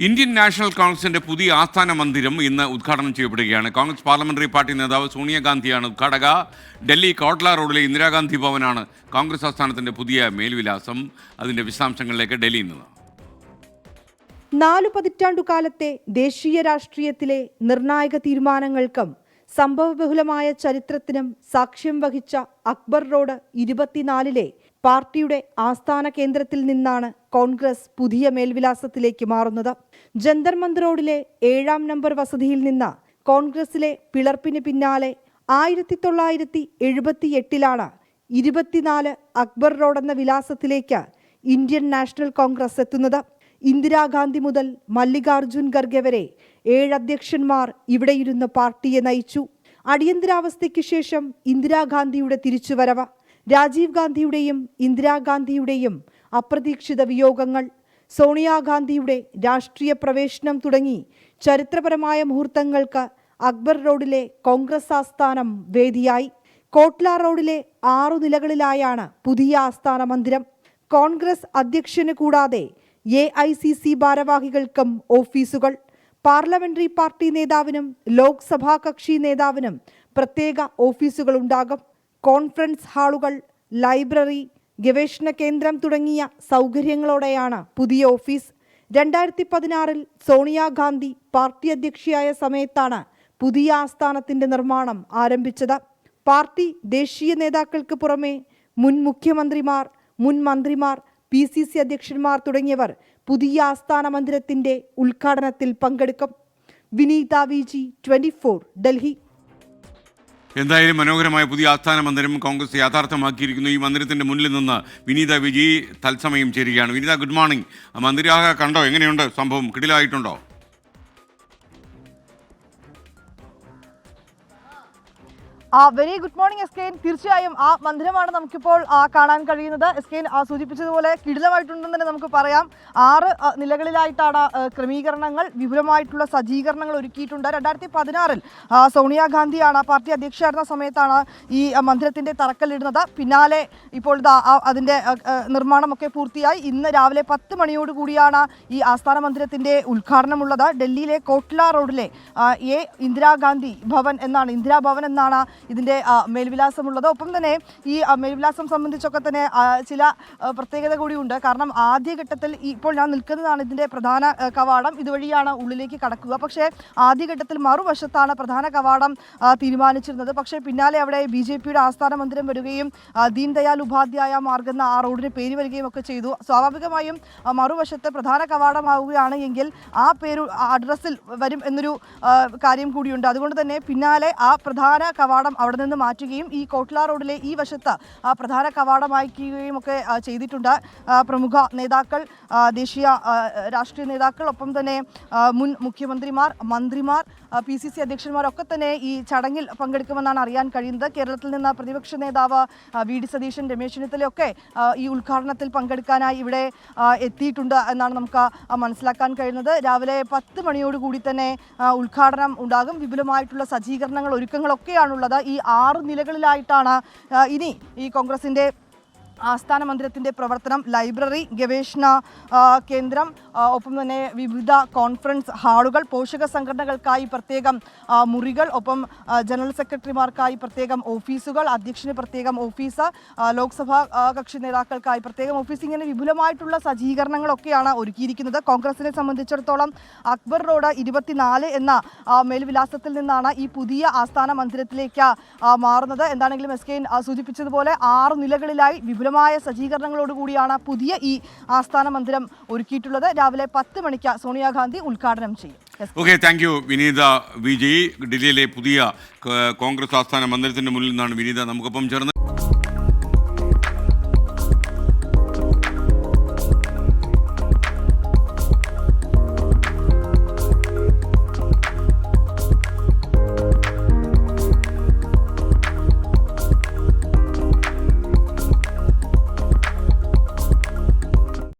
Indian national കോൺഗ്രസിന്റെ പുതിയ ആസ്ഥാന മന്ദിരം ഇന്ന് ഉദ്ഘാടനം ചെയ്യപ്പെടുകയാണ്. കോൺഗ്രസ് പാർലമെന്ററി പാർട്ടി നേതാവ് സോണിയാഗാന്ധിയാണ് ഉദ്ഘാടക. ഡൽഹി കോട്ട്ല റോഡിലെ ഇന്ദിരാഗാന്ധി ഭവനാണ് കോൺഗ്രസ് ആസ്ഥാനത്തിന്റെ പുതിയ മേൽവിലാസം. അതിന്റെ വിശദാംശങ്ങളിലേക്ക് ഡൽഹിയിൽ നിന്ന്. 4 പതിറ്റാണ്ടുകാലത്തെ ദേശീയ രാഷ്ട്രീയത്തിലെ നിർണായക തീരുമാനങ്ങൾക്കും സംഭവബഹുലമായ ചരിത്രത്തിനും സാക്ഷ്യം വഹിച്ച അക്ബർ റോഡ് 24-ലെ പാർട്ടിയുടെ ആസ്ഥാന കേന്ദ്രത്തിൽ നിന്നാണ് കോൺഗ്രസ് പുതിയ മേൽവിലാസത്തിലേക്ക് മാറുന്നത്. ജന്തർ മന്ദർ റോഡിലെ 7-ാം നമ്പർ വസതിയിൽ നിന്ന് കോൺഗ്രസിലെ പിളർപ്പിന് പിന്നാലെ 1978-ലാണ് 24 അക്ബർ റോഡ് എന്ന വിലാസത്തിലേക്ക് ഇന്ത്യൻ നാഷണൽ കോൺഗ്രസ് എത്തുന്നത്. ഇന്ദിരാഗാന്ധി മുതൽ മല്ലികാർജുൻ ഖർഗെ വരെ 7 അധ്യക്ഷന്മാർ ഇവിടെയിരുന്ന് പാർട്ടിയെ നയിച്ചു. അടിയന്തരാവസ്ഥയ്ക്ക് ശേഷം ഇന്ദിരാഗാന്ധിയുടെ തിരിച്ചുവരവ്, രാജീവ് ഗാന്ധിയുടെയും ഇന്ദിരാഗാന്ധിയുടെയും അപ്രതീക്ഷിത വിയോഗങ്ങൾ, സോണിയാഗാന്ധിയുടെ രാഷ്ട്രീയ പ്രവേശനം തുടങ്ങി ചരിത്രപരമായ മുഹൂർത്തങ്ങൾക്ക് അക്ബർ റോഡിലെ കോൺഗ്രസ് ആസ്ഥാനം വേദിയായി. കോട്ട്ല റോഡിലെ 6 നിലകളിലായാണ് പുതിയ ആസ്ഥാന മന്ദിരം. കോൺഗ്രസ് അധ്യക്ഷന് കൂടാതെ AICC ഭാരവാഹികൾക്കും ഓഫീസുകൾ, പാർലമെന്ററി പാർട്ടി നേതാവിനും ലോക്സഭാ കക്ഷി നേതാവിനും പ്രത്യേക ഓഫീസുകൾ ഉണ്ടാകും. കോൺഫറൻസ് ഹാളുകൾ, ലൈബ്രറി, ഗവേഷണ കേന്ദ്രം തുടങ്ങിയ സൗകര്യങ്ങളോടെയാണ് പുതിയ ഓഫീസ്. 2016-ൽ സോണിയാഗാന്ധി പാർട്ടി അധ്യക്ഷയായ സമയത്താണ് പുതിയ ആസ്ഥാനത്തിന്റെ നിർമ്മാണം ആരംഭിച്ചത്. പാർട്ടി ദേശീയ നേതാക്കൾക്ക് പുറമെ മുൻ മുഖ്യമന്ത്രിമാർ, മുൻ മന്ത്രിമാർ, PCC അധ്യക്ഷന്മാർ തുടങ്ങിയവർ പുതിയ ആസ്ഥാന മന്ദിരത്തിന്റെ ഉദ്ഘാടനത്തിൽ പങ്കെടുക്കും. വിനീത VG, 24, ഡൽഹി. എന്തായാലും മനോഹരമായ പുതിയ ആസ്ഥാന മന്ദിരം കോൺഗ്രസ് യാഥാർത്ഥ്യമാക്കിയിരിക്കുന്നു. ഈ മന്ദിരത്തിന്റെ മുന്നിൽ നിന്ന് വിനീത VG തത്സമയം ചേരുകയാണ്. വിനീത, ഗുഡ് മോർണിംഗ്. മന്ദിരാക കണ്ടോ? എങ്ങനെയുണ്ട് സംഭവം? കിടിലായിട്ടുണ്ടോ? വെരി ഗുഡ് മോർണിംഗ് എസ്കെൻ. തീർച്ചയായും ആ മന്ദിരമാണ് നമുക്കിപ്പോൾ കാണാൻ കഴിയുന്നത്. എസ്കെൻ സൂചിപ്പിച്ചതുപോലെ കിടിലമായിട്ടുണ്ടെന്ന് തന്നെ നമുക്ക് പറയാം. 6 നിലകളിലായിട്ടാണ് ക്രമീകരണങ്ങൾ, വിപുലമായിട്ടുള്ള സജ്ജീകരണങ്ങൾ ഒരുക്കിയിട്ടുണ്ട്. 2016-ൽ സോണിയാഗാന്ധിയാണ് പാർട്ടി അധ്യക്ഷയായിരുന്ന സമയത്താണ് ഈ മന്ദിരത്തിൻ്റെ തറക്കല്ലിടുന്നത്. പിന്നാലെ ഇപ്പോൾ അതിൻ്റെ നിർമ്മാണമൊക്കെ പൂർത്തിയായി. ഇന്ന് രാവിലെ 10 മണിയോടുകൂടിയാണ് ഈ ആസ്ഥാന മന്ദിരത്തിൻ്റെ ഉദ്ഘാടനമുള്ളത്. ഡൽഹിയിലെ കോട്ട്ല റോഡിലെ ഇന്ദിരാഗാന്ധി ഭവൻ എന്നാണ്, ഇന്ദിരാ ഭവൻ എന്നാണ് ഇതിൻ്റെ മേൽവിലാസമുള്ളത്. ഒപ്പം തന്നെ ഈ മേൽവിലാസം സംബന്ധിച്ചൊക്കെ തന്നെ ചില പ്രത്യേകത കൂടിയുണ്ട്. കാരണം ആദ്യഘട്ടത്തിൽ ഇപ്പോൾ ഞാൻ നിൽക്കുന്നതാണ് ഇതിൻ്റെ പ്രധാന കവാടം. ഇതുവഴിയാണ് ഉള്ളിലേക്ക് കടക്കുക. പക്ഷേ ആദ്യഘട്ടത്തിൽ മറുവശത്താണ് പ്രധാന കവാടം തീരുമാനിച്ചിരുന്നത്. പക്ഷേ പിന്നാലെ അവിടെ BJPയുടെ ആസ്ഥാന മന്ദിരം വരികയും ദീൻ ദയാൽ ഉപാധ്യായ മാർഗ് എന്ന ആ റോഡിന് പേര് വരികയും ഒക്കെ ചെയ്തു. സ്വാഭാവികമായും മറുവശത്ത് പ്രധാന കവാടമാവുകയാണ് എങ്കിൽ ആ പേര് അഡ്രസ്സിൽ വരും എന്നൊരു കാര്യം കൂടിയുണ്ട്. അതുകൊണ്ട് തന്നെ പിന്നാലെ ആ പ്രധാന കവാടം അവിടെ നിന്ന് മാറ്റുകയും ഈ കോട്ട്ല റോഡിലെ ഈ വശത്ത് പ്രധാന കവാടമാക്കുകയും ഒക്കെ ചെയ്തിട്ടുണ്ട്. പ്രമുഖ നേതാക്കൾ, ദേശീയ രാഷ്ട്രീയ നേതാക്കൾ, ഒപ്പം തന്നെ മുൻ മുഖ്യമന്ത്രിമാർ, മന്ത്രിമാർ, PCC അധ്യക്ഷന്മാരൊക്കെ തന്നെ ഈ ചടങ്ങിൽ പങ്കെടുക്കുമെന്നാണ് അറിയാൻ കഴിയുന്നത്. കേരളത്തിൽ നിന്ന് പ്രതിപക്ഷ നേതാവ് VD സതീശൻ, രമേശ് ചെന്നിത്തലയൊക്കെ ഈ ഉദ്ഘാടനത്തിൽ പങ്കെടുക്കാനായി ഇവിടെ എത്തിയിട്ടുണ്ട് എന്നാണ് നമുക്ക് മനസ്സിലാക്കാൻ കഴിയുന്നത്. രാവിലെ 10 മണിയോടുകൂടി തന്നെ ഉദ്ഘാടനം ഉണ്ടാകും. വിപുലമായിട്ടുള്ള സജ്ജീകരണങ്ങൾ, ഒരുക്കങ്ങളൊക്കെയാണുള്ളത്. ഈ 6 നിലകളിലായിട്ടാണ് ഇനി ഈ കോൺഗ്രസിൻ്റെ ആസ്ഥാന മന്ദിരത്തിൻ്റെ പ്രവർത്തനം. ലൈബ്രറി, ഗവേഷണ കേന്ദ്രം, ഒപ്പം തന്നെ വിവിധ കോൺഫറൻസ് ഹാളുകൾ, പോഷക സംഘടനകൾക്കായി പ്രത്യേകം മുറികൾ, ഒപ്പം ജനറൽ സെക്രട്ടറിമാർക്കായി പ്രത്യേകം ഓഫീസുകൾ, അധ്യക്ഷന് പ്രത്യേകം ഓഫീസ്, ലോക്സഭാ കക്ഷി നേതാക്കൾക്കായി പ്രത്യേകം ഓഫീസ്, ഇങ്ങനെ വിപുലമായിട്ടുള്ള സജ്ജീകരണങ്ങളൊക്കെയാണ് ഒരുക്കിയിരിക്കുന്നത്. കോൺഗ്രസിനെ സംബന്ധിച്ചിടത്തോളം അക്ബർ റോഡ് 24 എന്ന മേൽവിലാസത്തിൽ നിന്നാണ് ഈ പുതിയ ആസ്ഥാന മന്ദിരത്തിലേക്ക് മാറുന്നത്. എന്താണെങ്കിലും SK സൂചിപ്പിച്ചതുപോലെ 6 നിലകളിലായി വിപുലമായ സജ്ജീകരണങ്ങളോടുകൂടിയാണ് പുതിയ ഈ ആസ്ഥാന മന്ദിരം ഒരുക്കിയിട്ടുള്ളത്. രാവിലെ 10 മണിക്ക് സോണിയാഗാന്ധി ഉദ്ഘാടനം ചെയ്യും. Okay, thank you Vineetha VG. ഡൽഹിയിലെ പുതിയ കോൺഗ്രസ് ആസ്ഥാന മന്ദിരത്തിന്റെ മുന്നിൽ നിന്നാണ് വിനീത നമുക്കൊപ്പം ചേർന്നത്.